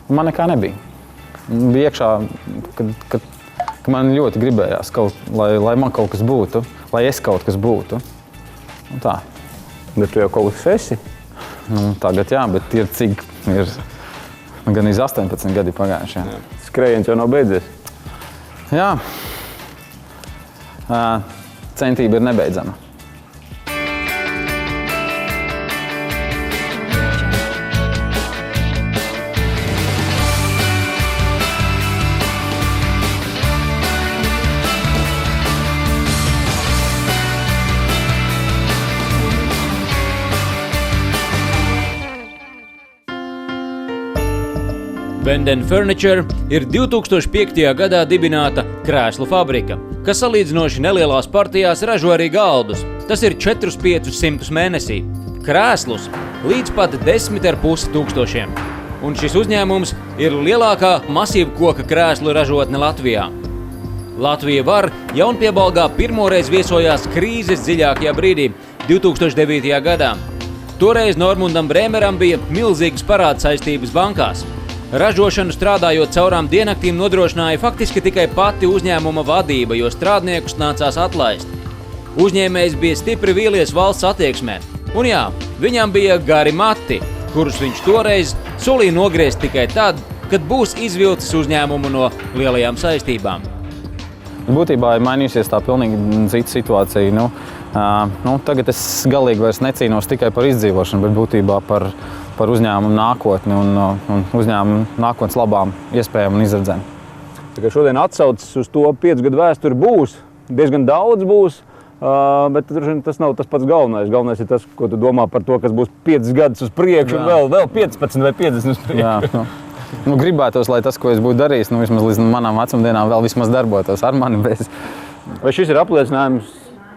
Man nekā nebija. Bija iekšā, kad man ļoti gribējās, lai man kaut kas būtu, lai es kaut kas būtu. Un tā. Bet tu jau kaut kas esi? Tagad jā, bet ir cik ir gan 18 gadi pagājuši. Jā. Skrējiens jau nav beidzies? Jā. Centība ir nebeidzama. Benden Furniture ir 2005. gadā dibināta krēslu fabrika, kas salīdzinoši nelielās partijās ražo arī galdus. Tas ir 400–500 mēnesī. Krēslus līdz pat 10,5 tūkstošiem. Un šis uzņēmums ir lielākā masīva koka krēslu ražotne Latvijā. Latvija var Jaunpiebalgā pirmoreiz viesojās krīzes dziļākajā brīdī 2009. gadā. Toreiz Normundam Brēmeram bija milzīgas parādsaistības bankās. Ražošanu strādājot caurām diennaktīm nodrošināja faktiski tikai pati uzņēmuma vadība, jo strādniekus nācās atlaist. Uzņēmējs bija stipri vīlies valsts attieksmē. Un jā, viņam bija gari mati, kurus viņš toreiz solīja nogriezt tikai tad, kad būs izvilcis uzņēmumu no lielajām saistībām. Būtībā ir mainījusies tā pilnīgi cita situācija. Tagad es galīgi vairs necīnos tikai par izdzīvošanu, bet būtībā par uzņēmumu nākotni un uzņēmumu nākotnes labām iespējām un izredzēm. Šodien atsaucas uz to 5 gadu vēsturi būs, diezgan daudz būs, bet tas nav tas pats galvenais. Galvenais ir tas, ko tu domā par to, kas būs 5 gadus uz priekšu un vēl 15 vai 50 uz priekšu. Jā, gribētos, lai tas, ko es būtu darījis, vismaz līdz manām vecumdienām vēl vismaz darbotos ar mani bez. Vai šis ir apliecinājums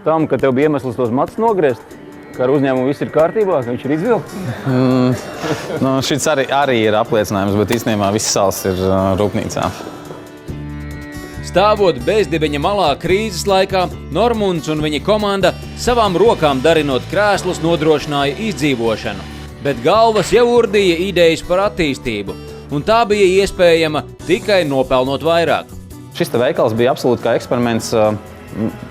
tam, ka tev bija iemesls tos matus nogriezt? Ka ar uzņēmumu viss ir kārtībā, ka viņš ir izvilkts? Šis arī ir apliecinājums, bet īstenībā viss sals ir rūpnīcā. Stāvot bezdibeņa malā krīzes laikā, Normunds un viņa komanda savām rokām darinot krēslus nodrošināja izdzīvošanu, bet galvas jau urdīja idejas par attīstību, un tā bija iespējama tikai nopelnot vairāk. Šis veikals bija absolūti kā eksperiments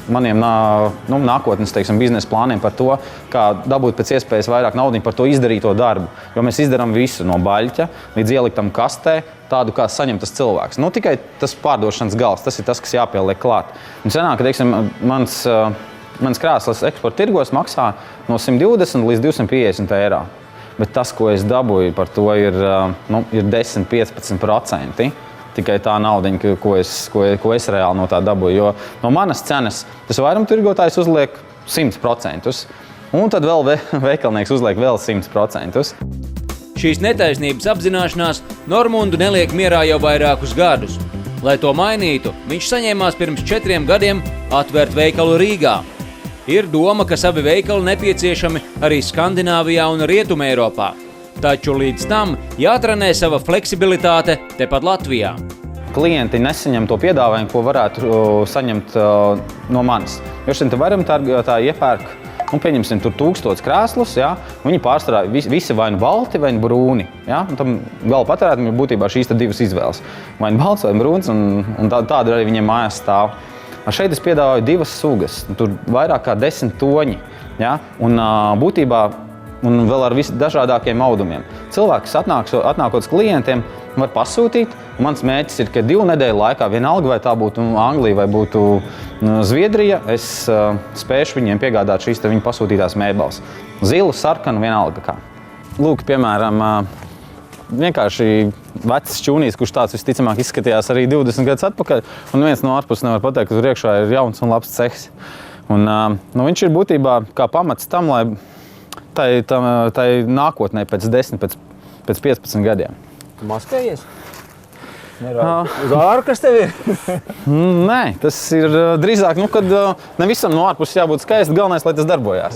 maniem nākotnes biznesa plāniem par to, kā dabūt pēc iespējas vairāk naudiņu par to izdarīto darbu. Jo mēs izdarām visu no baļķa līdz ieliktam kastē, tādu, kā saņem tas cilvēks. Tikai tas pārdošanas gals, tas ir tas, kas jāpieliek klāt. Un senāk, mans krēsls eksporta tirgos maksā no 120 līdz 250 eiro. Bet tas, ko es dabūju par to, ir 10–15%. Tikai tā naudiņa, ko es reāli no tā dabūju. Jo no manas cenas tas vairumtirgotājs uzliek 100%. Un tad vēl veikalnieks uzliek vēl 100%. Šīs netaisnības apzināšanās Normundu neliek mierā jau vairākus gadus. Lai to mainītu, viņš saņēmās pirms 4 gadiem atvērt veikalu Rīgā. Ir doma, ka savi veikali nepieciešami arī Skandināvijā un Rietumē Eiropā. Taču līdz tam jātrenē sava fleksibilitāte tepat Latvijā. Klienti nesaņem to piedāvājumu, ko varētu saņemt no manis. Jo šeit vairumtirgotāji iepērk, pieņemsim, tur 1000 krēslus, ja? Viņi pārsvarā visi vai nu balti, vai nu brūni. Ja? Un tam gala patērētājiem ir būtībā šīs divas izvēles. Vai nu balts, vai brūns, un tāda arī viņiem mājās stāv. Šeit es piedāvāju 2 sugas, tur vairāk kā 10 toņi. Ja? Un būtībā un vēl ar visdažādākiem audumiem. Cilvēks atnākot uz klientiem var pasūtīt. Mans mērķis ir, ka 2 nedēļu laikā vienalga, vai tā būtu Anglija vai būtu Zviedrija, es spēšu viņiem piegādāt šīs viņu pasūtītās mēbeles. Zilu, sarkanu, vienalga kā. Lūk, piemēram, vienkārši vecs čūnīs, kurš tāds visticamāk izskatījās arī 20 gadus atpakaļ, un viens no ārpuses nevar pateikt, ka tur iekšā ir jauns un labs cehs. Un, viņš ir būtībā kā pamats tam, lai tai nākotnē pēc 10, pēc 15 gadiem. Tu maskējies? Uz āru, kas tev ir? Nē, tas ir drīzāk, kad ne visam no ārpuses jābūt skaisti, galvenais, lai tas darbojās.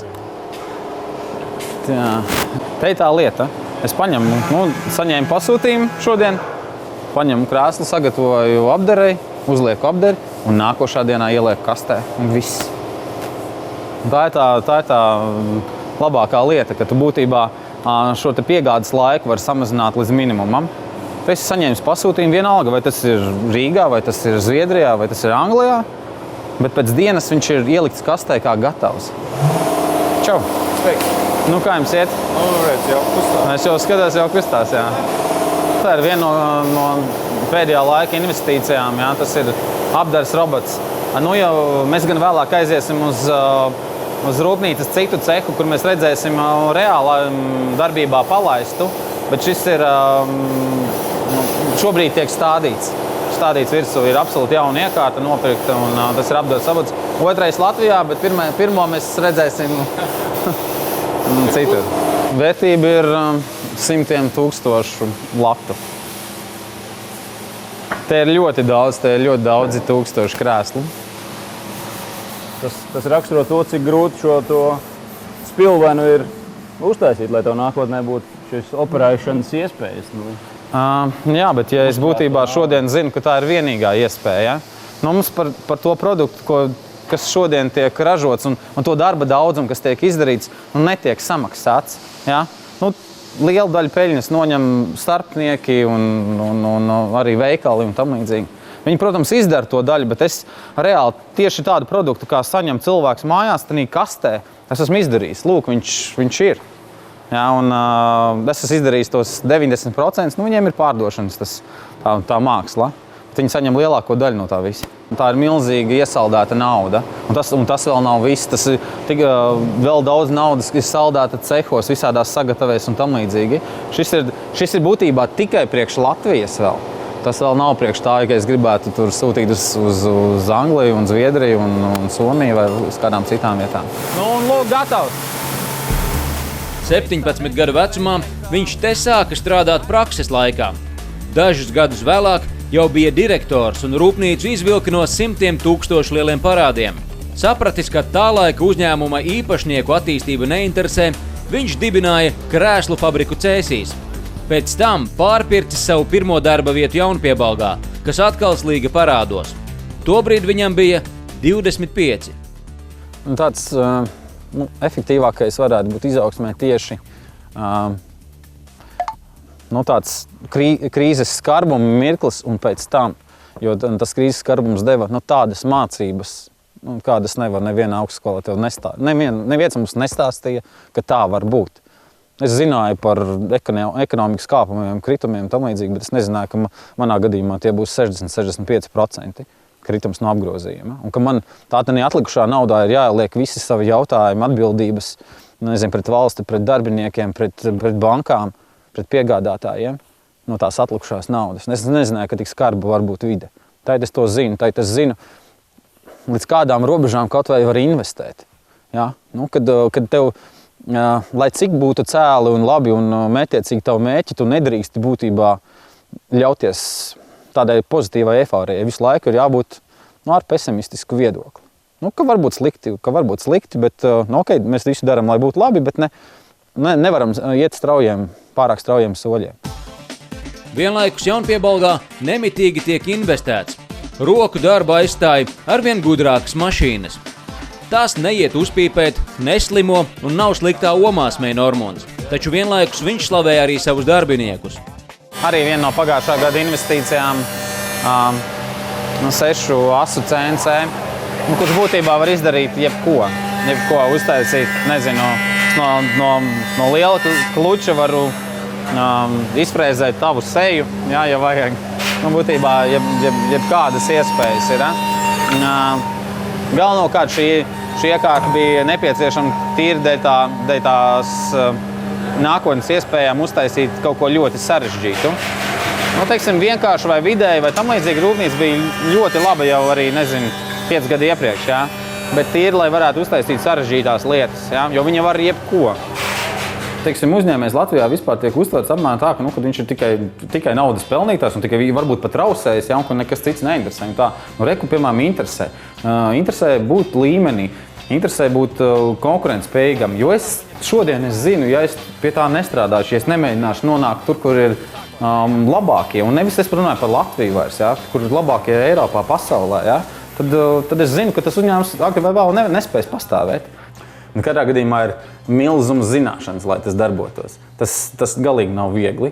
Te ir tā lieta. Es saņēmu pasūtījumu šodien, paņemu krēslu, sagatavoju apdarei, uzlieku apdari un nākošā dienā ielieku kastē un viss. Tā ir tā labākā lieta, ka tu būtībā šo piegādes laiku var samazināt līdz minimumam. Tu esi saņēmis pasūtījumu vienalga, vai tas ir Rīgā, vai tas ir Zviedrijā, vai tas ir Anglijā, bet pēc dienas viņš ir ielikts kastē kā gatavs. Čau! Sveiki! Nu, kā jums iet? Nu, redz, jau kustās. Es jau skatos, jau kustās, jā. Tā ir viena no pēdējā laika investīcijām, jā, tas ir apdars robots. Nu jau mēs gan vēlāk aiziesim uz rūpnīcas citu cehu, kur mēs redzēsim reālā darbībā palaistu, bet šis ir šobrīd tiek stādīts. Stādīts virsū ir absolūti jauna iekārta nopirkta, un tas ir apdars robots. Otrais Latvijā, bet pirmo mēs redzēsim citur. Vērtība ir 100,000 latu. Te ir ļoti daudzi tūkstoši krēslu. Tas raksturo to, cik grūti šo spilvenu ir uztaisīt, lai tev nākotnē būtu šis operēšanas iespējas. Jā, bet ja es būtībā šodien zinu, ka tā ir vienīgā iespēja, mums par to produktu, kas šodien tiek ražots un to darba daudzumu, kas tiek izdarīts, netiek samaksāts. Ja? Liela daļa peļņas noņem starpnieki un arī veikali un tam līdzīgi. Viņi, protams, izdara to daļu, bet es reāli tieši tādu produktu, kā saņem cilvēks mājās, tādā kastē, es esmu izdarījis. Lūk, viņš ir. Ja, un es esmu izdarījis tos 90%, viņiem ir pārdošanas tā māksla. Bet viņi saņem lielāko daļu no tā visa. Tā ir milzīga iesaldēta nauda. Un tas vēl nav viss. Tas ir vēl daudz naudas, kas ir saldēta cehos, visādās sagatavēs un tam līdzīgi. Šis ir būtībā tikai priekš Latvijas vēl. Tas vēl nav priekš tā, ka es gribētu tur sūtīt uz Angliju un Zviedriju un Somiju vai uz kādām citām vietām. Un lūk, gatavs! 17 gadu vecumā viņš te sāka strādāt prakses laikā. Dažus gadus vēlāk jau bija direktors un rūpnīcu izvilka no 100,000 lieliem parādiem. Sapratis, ka tā laika uzņēmuma īpašnieku attīstība neinteresē, viņš dibināja krēslu fabriku Cēsīs. Pēc tam pārpircis savu pirmo darba vietu Jaunpiebalgā, kas atkal slīga parādos. Tobrīd viņam bija 25. Tāds efektīvākais varētu būt izaugsmē tieši tāds krīzes skarbuma mirklis un pēc tam, jo tas krīzes skarbums deva tādas mācības, kādas nevar neviena augstskola nestāstīt. Neviens mums nestāstīja, ka tā var būt. Es zināju par ekonomikas kāpumiem, kritumiem un tam līdzīgi, bet es nezināju, ka manā gadījumā tie būs 60–65% kritums no apgrozījuma. Un ka man tādā atlikušā naudā ir jāieliek visi savi jautājumi, atbildības, pret valsti, pret darbiniekiem, pret bankām, pret piegādātājiem no tās atlikušās naudas. Es nezināju, ka tik skarba var būt vide. Tad es to zinu, līdz kādām robežām kaut vai var investēt. Ja? Kad tev lai cik būtu cēli un labi un mētiecīgi tavu mērķi, tu nedrīksti būtībā ļauties tādai pozitīvai eifārijai. Visu laiku ir jābūt ar pesimistisku viedokli. Ka var būt slikti, bet okay, mēs visu darām, lai būtu labi, bet nevaram iet pārāk straujiem soļiem. Vienlaikus Jaunpiebalgā nemitīgi tiek investēts. Roku darba aizstāja arvien gudrākas mašīnas. Tās neiet uzpīpēt, neslimo un nav sliktā omāsmē Normunds. Taču vienlaikus viņš slavē arī savus darbiniekus. Arī viena no pagājušā gada investīcijām 6 asu CNC, kurš būtībā var izdarīt jebko uztaisīt, no liela kluča varu izfrēzēt tavu seju, ja vajag. Būtībā jebkādas iespējas ir. Galvenokārt šī iekārta bija nepieciešama tīri dēļ tās nākotnes iespējām uztaisīt kaut ko ļoti sarežģītu. Vienkārši vai vidēji vai tam līdzīgi rūpnīca bija ļoti laba jau arī, 5 gadu iepriekš, ja? Bet tīri, lai varētu uztaisīt sarežģītās lietas, ja? Jo viņa var jebko. Uzņēmējs Latvijā vispār tiek uztverts apmēram tā, ka viņš ir tikai naudas pelnītājs un tikai varbūt pat rausējis, ja, un ka nekas cits neinteresē. Piemēram, interesē būt līmenī, interesē būt konkurētspējīgam. Jo šodien es zinu, ja es pie tā nestrādāšu, ja es nemēģināšu nonākt tur, kur ir labākie, un nevis es runāju par Latviju vairs, ja, kur ir labākie Eiropā, pasaulē, ja, tad es zinu, ka tas uzņēmums agri vai vēl nespēs pastāvēt. Katrā gadījumā ir milzums zināšanas, lai tas darbotos. Tas galīgi nav viegli.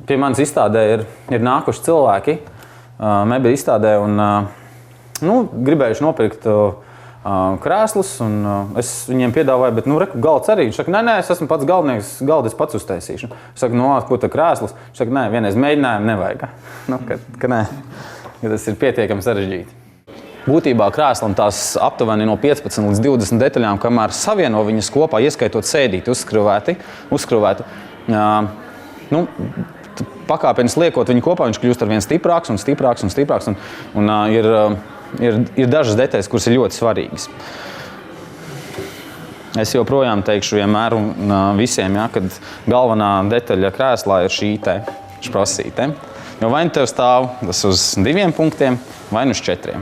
Pie manas izstādē ir nākuši cilvēki, mebļu izstādē, un gribējuši nopirkt krēslus, un es viņiem piedāvāju, bet galds arī. Viņš saka, nē, es esmu pats galvenais, galdu es pats uztaisīšu. Es saku, ko tā krēslus? Viņš saka, nē, vienreiz mēģinājumu nevajag. Ka nē, ka tas ir pietiekami sarežģīti. Būtībā krēslam tās aptuveni no 15 līdz 20 detaļām, kamēr savieno viņas kopā, ieskaitot sēdīti, uzskruvēti. Pakāpenis liekot viņu kopā, viņš kļūst ar vien stiprāks un stiprāks un stiprāks. Un ir dažas detaļas, kuras ir ļoti svarīgas. Es joprojām teikšu vienmēr visiem, kad galvenā detaļa krēslā ir šī šprosīte. Jo vai nu tev stāv tas uz 2 punktiem, vai nu uz 4.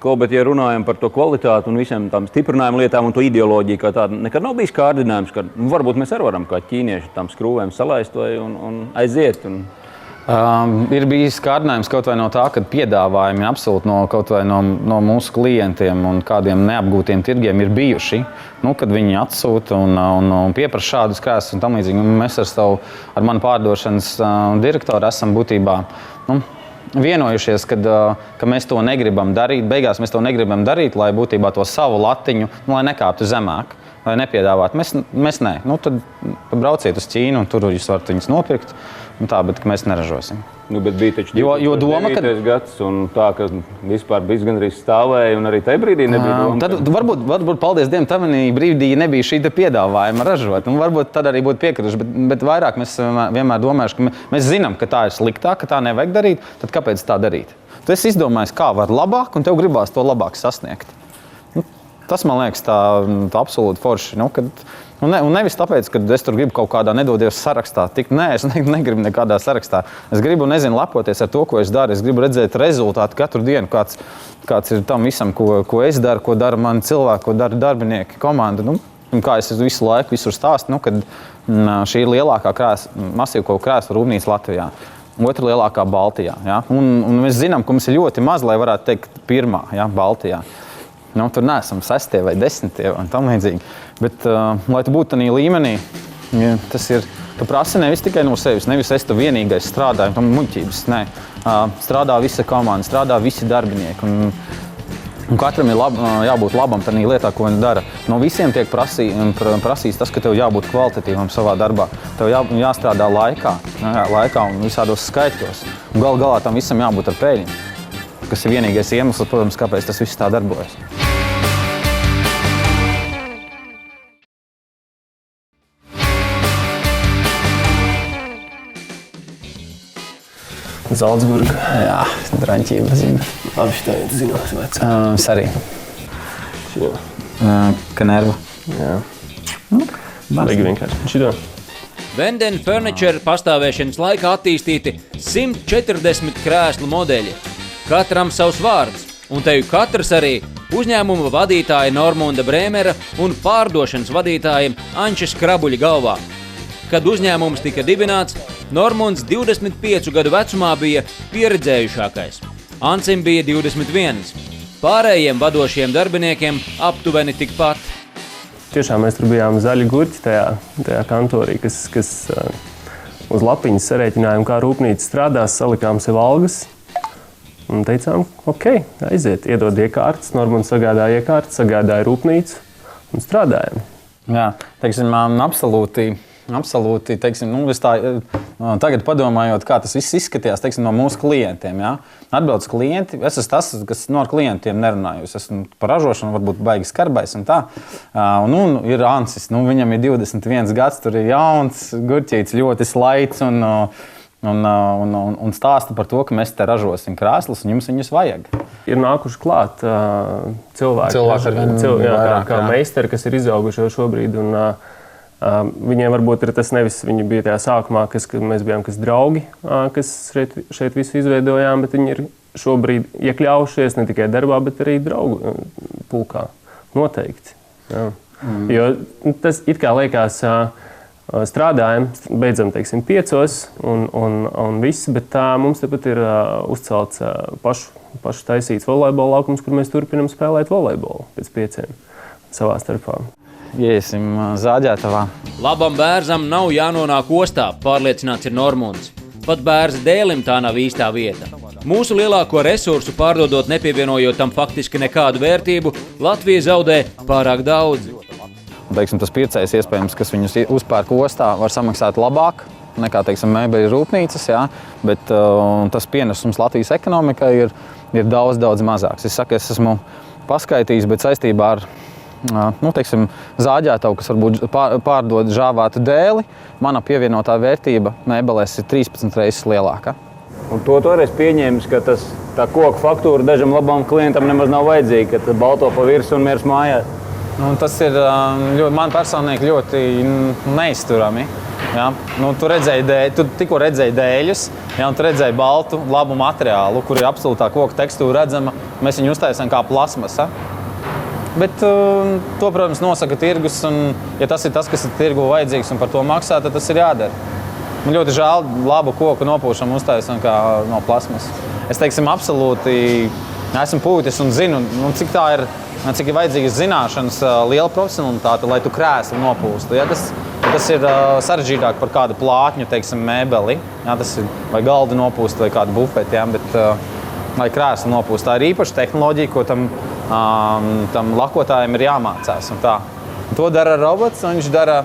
Bet, ja runājam par to kvalitāti un visiem tām stiprinājumu lietām un to ideoloģiju, kā tāda, nekad nav bijis kārdinājums, ka varbūt mēs arī varam kā ķīnieši tam skrūvēm salaist un aiziet. Ir bijis kārdinājums kaut vai no tā, ka piedāvājumi absolūti no mūsu klientiem un kādiem neapgūtiem tirgiem ir bijuši. Kad viņi atsūta un pieprasa šādus krēslus un tam līdzīgi. Mēs ar manu pārdošanas direktoru esam būtībā vienojušies, ka mēs to negribam darīt. Beigās mēs to negribam darīt, lai būtībā to savu latiņu, lai nekāptu zemāk, lai nepiedāvātu. Mēs nē. Tad brauciet uz Ķīnu un tur jūs varat viņus nopirkt. Bet mēs neražosim. Bet bija taču 2009. gads un tā, ka vispār viss gandrīz stāvēja un arī tajā brīdī nebija doma. Tad varbūt paldies Dievam, tavanī brīdī nebija šī piedāvājuma ražot. Varbūt tad arī būtu piekrituši, bet vairāk mēs vienmēr domājuši, ka mēs zinām, ka tā ir sliktāk, ka tā nevajag darīt, tad kāpēc tā darīt? Tu esi izdomājis, kā var labāk, un tev gribās to labāk sasniegt. Tas, man liekas, tā absolūti forši. Un nevis tāpēc, ka es tur gribu kaut kādā nedodies sarakstā tikt. Nē, es negribu nekādā sarakstā. Es gribu, lepoties ar to, ko es daru. Es gribu redzēt rezultātu katru dienu, kāds ir tam visam, ko es daru, ko dara mani cilvēki, ko dara darbinieki, komanda. Un kā es visu laiku visur stāstu, kad šī ir lielākā masīvo krēslu rūpnīca Latvijā. Otra lielākā Baltijā. Ja? Un mēs zinām, ka mums ir ļoti maz, lai varētu teikt pirmā, ja, Baltijā. Tur neesam 6. vai 10. un tam līdzīgi. Bet, lai tu būtu tādā līmenī, tas ir, tu prasi nevis tikai no sevis, nevis es tu vienīgais strādāju, tam muļķības, nē. Strādā visa komanda, strādā visi darbinieki. Un katram ir jābūt labam tādā lietā, ko viņi dara. No visiem tiek prasīts tas, ka tev jābūt kvalitatīvam savā darbā. Tev jāstrādā laikā un visādos skaitļos. Un galā tam visam jābūt ar peļņu. Kas ir vienīgais iemesls, protams, kāpēc tas viss tā darbojas. Zaldzburga. Jā, draņķība zina. Abi šitā zinās vecā. Sarī. Kanerva. Jā. Baigi vienkārši. Šitā. Venden Furniture pastāvēšanas laikā attīstīti 140 krēslu modeļi. Katram savs vārds, un te katrs arī uzņēmuma vadītāja Normunda Brēmera un pārdošanas vadītājiem Ančes Krabuļa galvā. Kad uzņēmums tika dibināts, Normunds 25 gadu vecumā bija pieredzējušākais. Ancim bija 21. Pārējiem vadošiem darbiniekiem aptuveni tikpat. Tiešām mēs tur bijām zaļi gurķi tajā kantorī, kas uz lapiņas sarēķinājām, kā rūpnīca strādās, salikām sev algas. Un teicām, ok, aiziet, iedod iekārtas. Normunds sagādāja iekārtas, sagādāja rūpnīcu un strādājam. Jā, teiksim, absolūti, teiksim, es tā tagad padomājot, kā tas viss izskatījās, teiksim, no mūsu klientiem, jā. Atbildes klienti, es esmu tas, kas no klientiem nerunāju. Es esmu par ražošanu, varbūt baigi skarbais un tā. Un ir Ancis, viņam ir 21 gads, tur ir jauns gurķīts, ļoti slaids un stāsta par to, ka mēs te ražosim krēslus un jums viņus vajag. Ir nākuši klāt cilvēki kā meistari, kas ir izauguši jau šobrīd. Viņiem varbūt ir tas nevis, viņi bija tajā sākumā, ka mēs bijām draugi, kas šeit visu izveidojām, bet viņi ir šobrīd iekļaujušies ne tikai darbā, bet arī draugu pulkā. Noteikti. Jā. Jo tas it kā liekas, strādājam, beidzam, teiksim, 5 un viss, bet mums tepat ir uzcelts pašu taisīts volejbola laukums, kur mēs turpinam spēlēt volejbolu pēc 5 savā starpā. Iesim Zāģētavā. Labam bērzam nav jānonāk ostā, pārliecināts ir Normunds. pat bērza dēlim tā nav īstā vieta. Mūsu lielāko resursu pārdodot nepievienojot tam faktiski nekādu vērtību, Latvija zaudē pārāk daudz. Teiksim, tas pircējs iespējams, kas viņus uzpērk ostā, var samaksāt labāk nekā, teiksim, mēbeļu rūpnīcas, jā, bet tas pienesums Latvijas ekonomikai ir daudz mazāks. Es saku, es esmu paskaitījis, bet saistībā ar teiksim, zāģētavu, kas varbūt pārdod žāvātu dēli, mana pievienotā vērtība mēbelēs ir 13 reizes lielāka. Un to toreiz pieņēmis, ka tā koku faktūra dažam labam klientam nemaz nav vajadzīga, ka balto pa virsu un miers mājās. Tas ir man personīgi ļoti neizturami. Ja? Tu tikko redzēji dēļus, ja, un tu redzēji baltu, labu materiālu, kur ir absolūtā koka tekstūra redzama. Mēs viņu uztaisām kā plasmasa. Bet to, protams, nosaka tirgus, un ja tas ir tas, kas ir tirgu vajadzīgs un par to maksā, tad tas ir jādara. Man ļoti žēl labu koku nopūšam uztaisam kā no plasmas. Es, teiksim, absolūti esmu pūtis un zinu, cik ir vajadzīgas zināšanas, liela profesionalitāte, lai tu krēslu nopūstu. Ja, tas ir sarežģītāk par kādu plātņu, teiksim, mēbeli. Ja, tas ir vai galdu nopūst vai kādu bufeti, ja, bet lai krēslu nopūst. Tā ir īpaša tehnoloģija, ko tam lakotājiem ir jāmācās. To dara robots, un viņš dara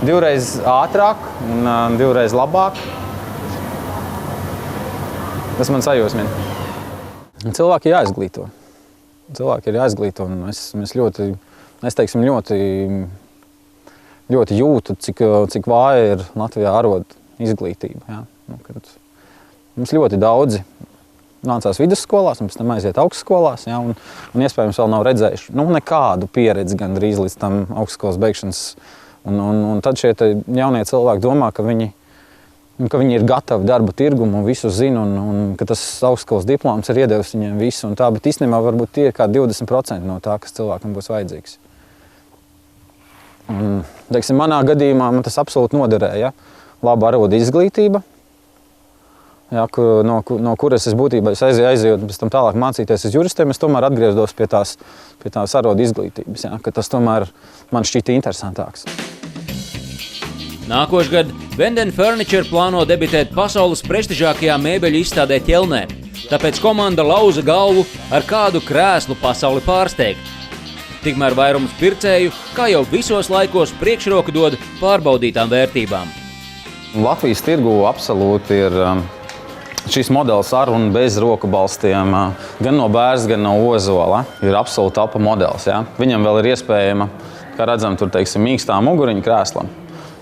2 reizes ātrāk un 2 reizes labāk. Tas man sajūsmina. Cilvēki ir jāizglīto. Un es ļoti jūtu, cik vāja ir Latvijā arodu izglītība. Ja? Mums ļoti daudzi mācās vidusskolās, un pēc tam aiziet augstskolās, ja? un iespējams vēl nav redzējuši nekādu pieredzi gandrīz līdz tam augstskolas beigšanas. Un tad šie jaunie cilvēki domā, ka viņi ir gatavi darba tirgumu un visu zina, un ka tas augstskolas diploms ir iedevis viņiem visu un tā, bet īstenībā varbūt tie ir kā 20% no tā, kas cilvēkam būs vajadzīgs. Un, teiksim, manā gadījumā man tas absolūti noderēja. Laba arodu izglītība, ja, no kuras es būtībā aizejot pēc tam tālāk mācīties uz juristiem, es tomēr atgriezos pie tās arodu izglītības, ja, ka tas tomēr man šķita interesantāks. Nākošgad Venden Furniture plāno debitēt pasaules prestižākajā mēbeļu izstādē Ķelnē, tāpēc komanda lauza galvu, ar kādu krēslu pasauli pārsteigt. Tikmēr vairums pircēju, kā jau visos laikos, priekšroku dod pārbaudītām vērtībām. Latvijas tirgu absolūti ir šis modelis ar un bez roku balstiem, gan no bērza, gan no ozola. Ir absolūti tapa modelis. Ja? Viņam vēl ir iespējama, kā redzam, tur, teiksim, mīkstā muguriņa krēslam.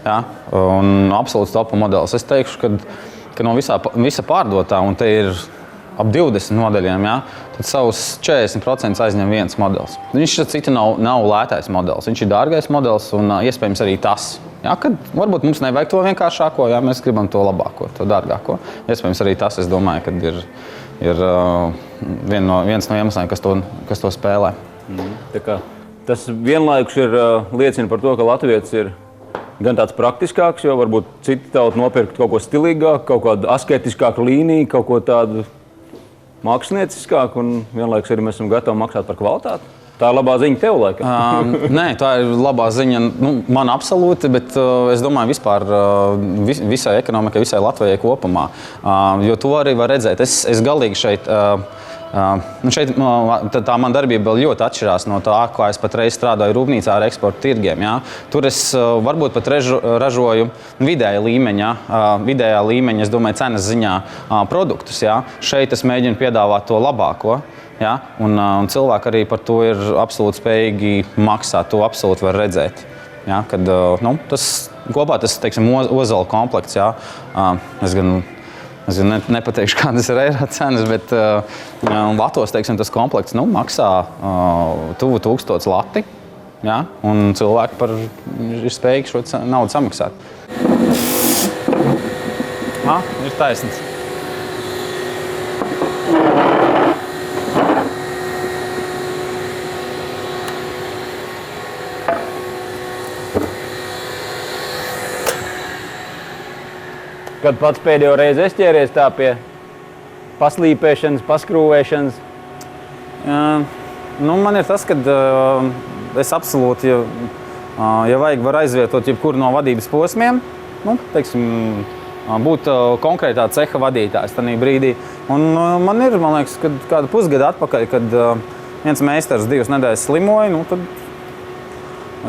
Ja? Un absolūti tapa modelis. Es teikšu, ka no visa pārdotā, un te ir ap 20 modeļiem, ja? Tad savus 40% aizņem viens modelis. Viņš citi nav lētais modelis, viņš ir dārgais modelis un iespējams arī tas. Ja? Kad varbūt mums nevajag to vienkāršāko, ja? Mēs gribam to labāko, to dārgāko. Iespējams arī tas, es domāju, kad ir viens no iemesliem, kas to spēlē. Tā kā tas vienlaikus liecina par to, ka latvietis ir gan tāds praktiskāks, jo varbūt citi tauti nopirkt kaut ko stilīgāku, kaut kādu asketiskāku līniju, kaut ko tādu mākslinieckāku, un vienlaikus arī mēs esam gatavi maksāt par kvalitāti. Tā ir labā ziņa tev, laikam. Nē, tā ir labā ziņa man absolūti, bet es domāju vispār visai ekonomikai, visai Latvijai kopumā. Jo to arī var redzēt. Es galīgi šeit tā man darbība vēl ļoti atšķirās no tā, kā es patreiz strādāju rūpnīcā ar eksporta tirgiem. Ja? Tur es varbūt pat ražoju vidējā līmeņa, es domāju, cenas ziņā produktus. Ja? Šeit es mēģinu piedāvāt to labāko. Ja? Un cilvēki arī par to ir absolūti spējīgi maksāt, to absolūti var redzēt. Ja? Kad, kopā tas, teiksim, ozola komplekts, ja? Es nepateikšu, kādas ir eiro cenas, bet latos, teiksim, tas komplekts maksā tuvu 1000 lati, ja? Un cilvēki ir spējīgi šo naudu samaksāt. Ir taisnība. Kad pats pēdējo reizi es ķēries tā pie paslīpēšanas, paskrūvēšanas? Man ir tas, ka es absolūti, ja vajag, var aizvietot jebkuru no vadības posmiem. Teiksim, būt konkrētā ceha vadītājs tajā brīdī. Un man liekas, kad kādu pusgadu atpakaļ, kad viens meistars 2 nedēļas slimoja, tad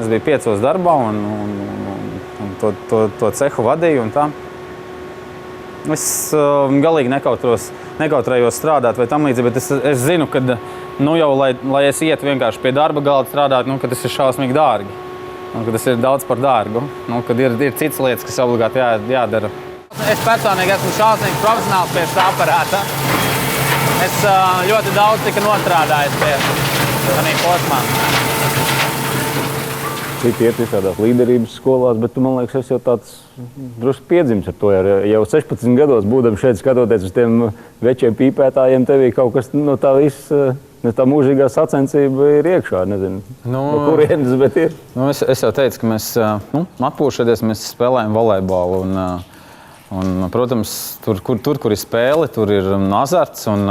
es biju 5 darbā un to cehu vadīju un tā. Es galīgi nekautrējos strādāt vai tam līdzīgi, bet es zinu, ka jau, lai es ietu vienkārši pie darba galda strādāt, ka tas ir šausmīgi dārgi. Ka tas ir daudz par dārgu. Kad ir citas lietas, kas obligāti jādara. Es personīgi esmu šausmīgs profesionāls pie šā aparāta. Es ļoti daudz tika nostrādājis pie tādā posmā. Citi iet visādās līderības skolās, bet tu, man liekas, es jau tāds drusku piedzimis ar to. Jau 16 gados būdam šeit skatoties uz tiem večiem pīpētājiem, tevī kaut kas no tā viss, tā mūžīgā sacensība ir iekšā, nezinu, no kurienes, bet ir. Es jau teicu, ka mēs atpūšoties, mēs spēlējam volejbolu. Un, protams, tur, kur ir spēle, tur ir azarts un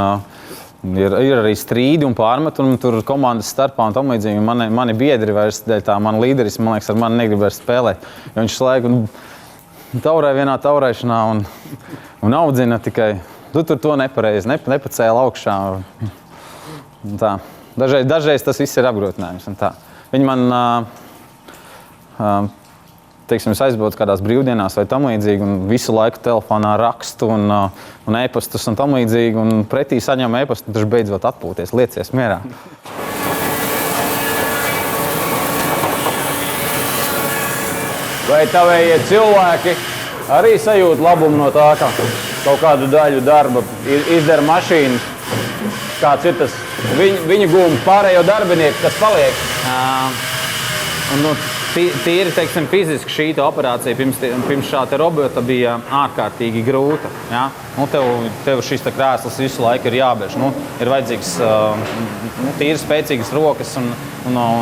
ir arī strīdi un pārmetumi tur komandas starpā un tam līdzīgi. Mani biedri vairs dēļ tā, man līderis, man liekas, ar mani negrib vairs spēlēt. Jo viņš laiku taurē vienā taurēšanā un audzina tikai, tu tur to nepareizi, nepacēla augšā. Tā. Dažreiz tas viss ir apgrūtinājums. Viņi man, teiksim, es aizbraucu kādās brīvdienās vai tam līdzīgi un visu laiku telefonā rakstu un e-pastus un tam līdzīgi un pretī saņemu e-pastu, un taču beidzot atpūties, liecies mierā. Vai tavējie cilvēki arī sajūt labumu no tā, ka kaut kādu daļu darba izdara mašīnas? Kāds ir tas viņa gūma pārējo darbinieku, kas paliek? Tīri, teiksim, fiziski šī operācija pirms šā robota bija ārkārtīgi grūta. Ja? Tev šis krēsls visu laiku ir jābērš. Ir vajadzīgs tīri spēcīgas rokas un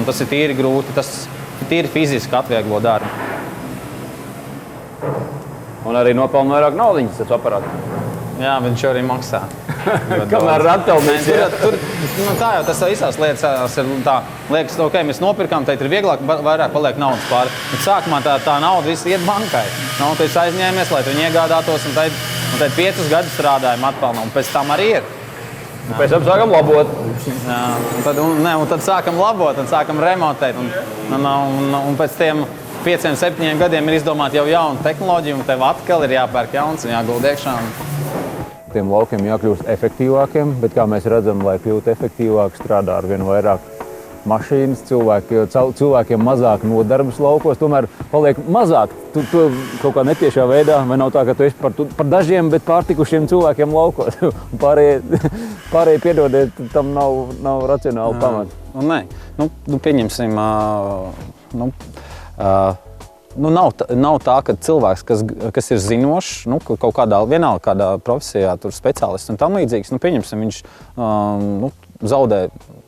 tas ir tīri grūti. Tas tīri fiziski atvieglo darbu. Un arī nopelna vairāk naudiņas tas aparāts. Jā, viņš arī maksā. Kamēr rattelnieks. Tā jau tas visās lietās ir tā. Liekas, ok, mēs nopirkām, teikt ir vieglāk, vairāk paliek naudas pāri. Bet sākumā tā nauda viss iet bankai. Tu esi aizņēmies, lai tu viņu iegādātos, un tad 5 gadus strādājam atpelnā, un pēc tam arī ir. Pēc tam sākam labot. Jā, un tad sākam labot, un sākam remontēt. Un pēc tiem 5-7 gadiem ir izdomāta jau jauna tehnoloģija, un tev atkal ir jāpērk jauns un jāgulda iekšā. Tiem laukiem jākļūst efektīvākiem, bet kā mēs redzam, lai kļūtu efektīvāk, strādā ar vien vairāk mašīnas, cilvēkiem mazāk nodarbas laukos, tomēr paliek mazāk. Tu kaut kā netiešā veidā, vai nav tā, ka tu esi par dažiem, bet pārtikušiem cilvēkiem laukos. Pārējie, piedodiet, tam nav racionāli pamata. Nē, pieņemsim, nav tā, ka cilvēks, kas ir zinošs, kaut kādā vienalga kādā profesijā, tur speciālists un tam līdzīgs, pieņemsim, viņš zaudē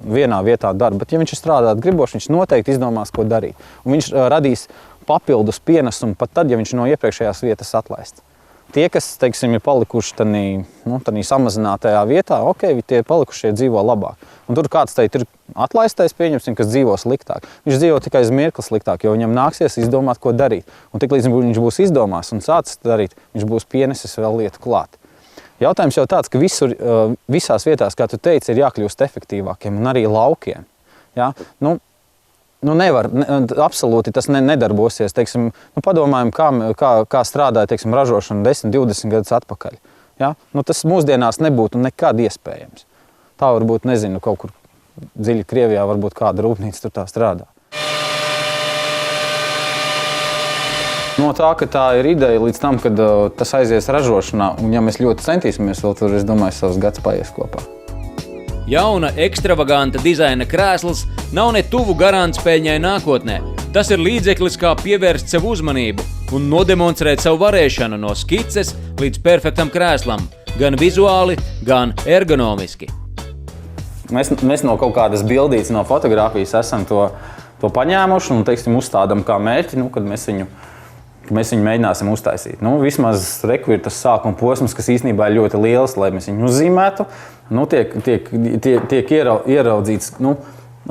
vienā vietā darbu, bet ja viņš ir strādāt gribošs, viņš noteikti izdomās, ko darīt. Un viņš radīs papildus pienesumu pat tad, ja viņš no iepriekšējās vietas atlaists. Tie, kas, teiksim, ir palikuši tādā samazinātajā vietā, tie palikušie dzīvo labāk. Un tur kāds teikt, ir atlaistais, pieņemsim, kas dzīvo sliktāk. Viņš dzīvo tikai uz mirkli sliktāk, jo viņam nāksies izdomāt, ko darīt. Un tik līdz viņš būs izdomās un sācis darīt, viņš būs pienesis vēl lietu klāt. Jautājums jau tāds, ka visās vietās, kā tu teici, ir jākļūst efektīvākiem un arī laukiem. Ja? Nevar, absolūti tas nedarbosies. Teiksim, padomājam, kā strādāja, teiksim, ražošana 10-20 gadus atpakaļ. Ja? Tas mūsdienās nebūtu nekad iespējams. Tā varbūt, nezinu, kaut kur dziļi Krievijā varbūt kāda rūpnīca tur tā strādā. No tā, ka tā ir ideja līdz tam, kad tas aizies ražošanā, un ja mēs ļoti centīsimies, vēl tur, es domāju, savs gads paies kopā. Jauna, ekstravaganta dizaina krēsls nav ne tuvu garants peļņai nākotnē. Tas ir līdzeklis, kā pievērst sev uzmanību un nodemonstrēt savu varēšanu no skices līdz perfektam krēslam, gan vizuāli, gan ergonomiski. Mēs no kaut kādas bildītes, no fotogrāfijas esam to paņēmuši un, teiksim, uzstādam kā mērķi, kad mēs viņu mēģināsim uztaisīt. Vismaz reku ir tas sākuma posms, kas īstenībā ir ļoti liels, lai mēs viņu uzzīmētu. Tiek ieraudzīts,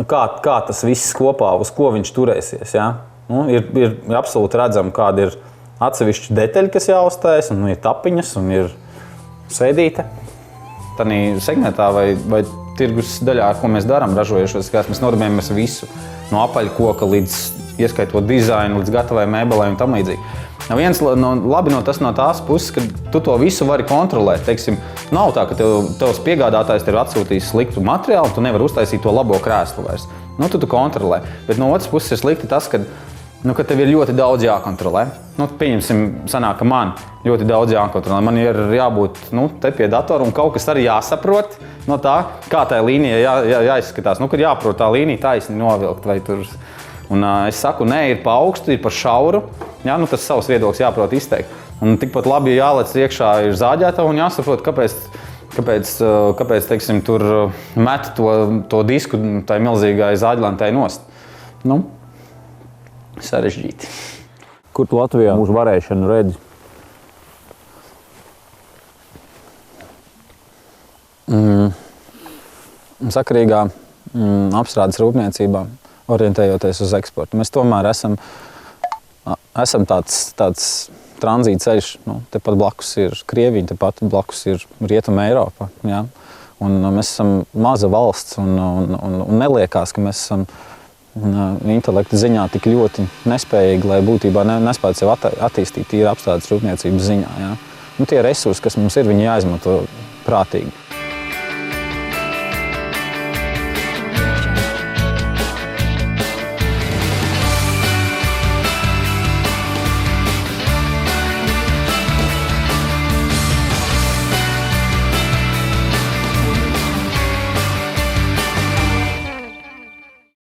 kā tas viss kopā, uz ko viņš turēsies. Ja? Ir absolūti redzama, kāda ir atsevišķi detaļi, kas jāuztais, un ir tapiņas, un ir sēdīte. Tādā segmentā vai tirgus daļā, ar ko mēs darām, ražojušos, mēs nodarbojamies visu. No apaļa koka līdz ieskaitot dizainu, līdz gatavai mēbelei un tam līdzīgi. Labi no tās puses, ka tu to visu vari kontrolēt. Teiksim, nav tā, ka tevs piegādātājs tev atsūtīs sliktu materiālu, tu nevari uztaisīt to labo krēslu vairs. Tu kontrolē. Bet no otras puses ir slikti tas, ka tev ir ļoti daudz jākontrolē. Pieņemsim, sanāk, ka man ļoti daudz jākontrolē. Man ir jābūt te pie datora un kaut kas arī jāsaprot no tā, kā tā līnija jāizskatās. Kad jāprot tā līnija taisni novilkt vai tur. Un es saku, nē, ir pa augstu, ir pa šauru. Tas savs viedoklis jāprot izteikt. Un tikpat labi jālec iekšā ir zāģētava un jāsaprot, kāpēc teiksim, tur met to disku tai milzīgai zāģelantai nost. Sarežģīti. Kur tu Latvijā mūsu varēšanu redzi? Sakarīgā apstrādes rūpniecībā, orientējoties uz eksportu. Mēs tomēr esam tāds tranzīta ceļš. Tepat blakus ir Krievija, tepat blakus ir Rietuma Eiropa. Ja? Un mēs esam maza valsts un neliekās, ka mēs esam intelekta ziņā tik ļoti nespējīgi, lai būtībā nespētu sev attīstīt tīri apstrādes rūpniecības ziņā. Ja? Tie resursi, kas mums ir, viņi jāizmanto prātīgi.